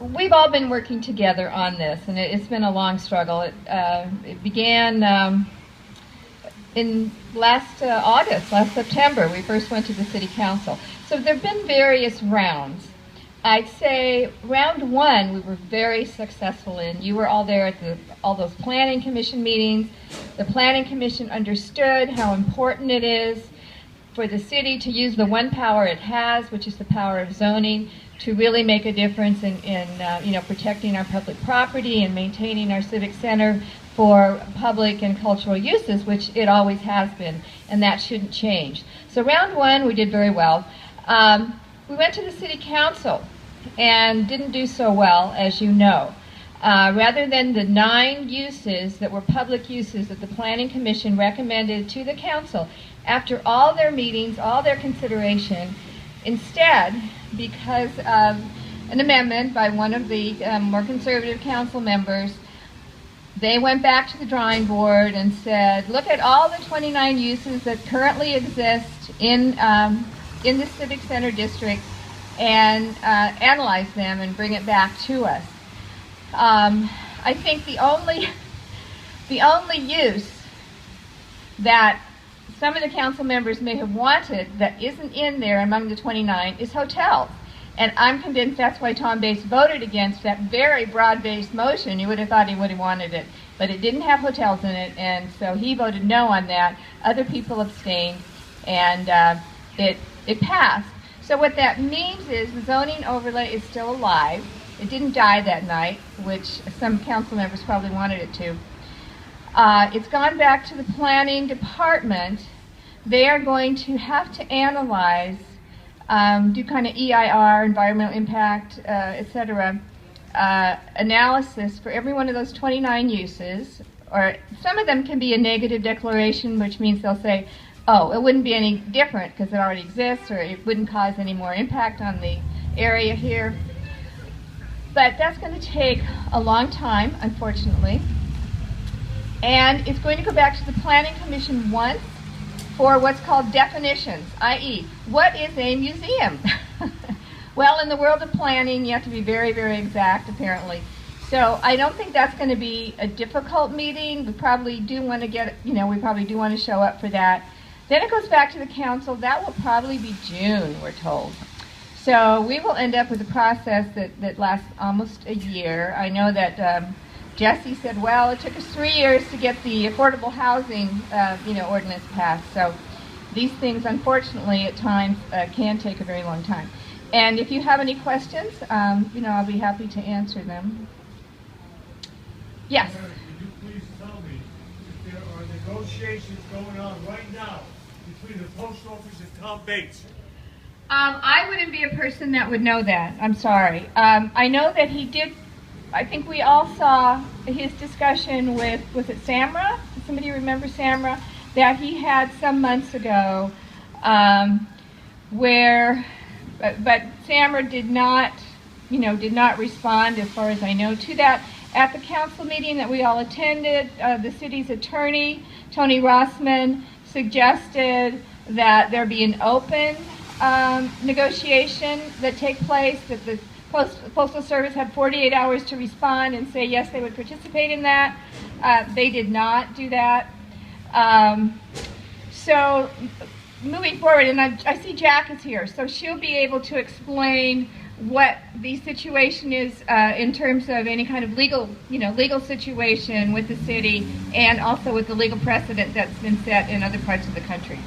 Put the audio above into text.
We've all been working together on this, and it's been a long struggle. It began in last August, last September. We first went to the City Council. So there have been various rounds. I'd say round one we were very successful in. You were all there at all those Planning Commission meetings. The Planning Commission understood how important it is for the city to use the one power it has, which is the power of zoning, to really make a difference in protecting our public property and maintaining our civic center for public and cultural uses, which it always has been, and that shouldn't change. So round one, we did very well. We went to the City Council and didn't do so well, as you know. Rather than the 9 uses that were public uses that the Planning Commission recommended to the Council, after all their meetings, all their consideration, instead, because of an amendment by one of the more conservative council members, they went back to the drawing board and said, look at all the 29 uses that currently exist in the Civic Center District and analyze them and bring it back to us. I think the only use that some of the council members may have wanted that isn't in there among the 29 is hotels. And I'm convinced that's why Tom Bates voted against that very broad-based motion. You would have thought he would have wanted it. But it didn't have hotels in it, and so he voted no on that. Other people abstained, and it passed. So what that means is the zoning overlay is still alive. It didn't die that night, which some council members probably wanted it to. It's gone back to the planning department. They are going to have to analyze, do kind of EIR, environmental impact, etc., analysis for every one of those 29 uses. Or some of them can be a negative declaration, which means they'll say, oh, it wouldn't be any different because it already exists, or it wouldn't cause any more impact on the area here. But that's going to take a long time, unfortunately. And it's going to go back to the Planning Commission once for what's called definitions, i.e., what is a museum? Well, in the world of planning, you have to be very, very exact, apparently. So I don't think that's going to be a difficult meeting. We probably do want to show up for that. Then it goes back to the council. That will probably be June, we're told. So we will end up with a process that lasts almost a year. I know that Jesse said, well, it took us 3 years to get the affordable housing ordinance passed. So these things, unfortunately, at times can take a very long time. And if you have any questions, I'll be happy to answer them. Yes? Could you please tell me if there are negotiations going on right now between the post office and Tom Bates? I wouldn't be a person that would know that. I'm sorry. I know that he did. I think we all saw his discussion with, was it Samra? Does somebody remember Samra? That he had some months ago but Samra did not respond, as far as I know, to that. At the council meeting that we all attended, the city's attorney, Tony Rossman, suggested that there be an open negotiation that take place, that the Postal Service had 48 hours to respond and say yes, they would participate in that. They did not do that. So moving forward, and I see Jack is here, so she'll be able to explain what the situation is in terms of any kind of legal situation with the city, and also with the legal precedent that's been set in other parts of the country.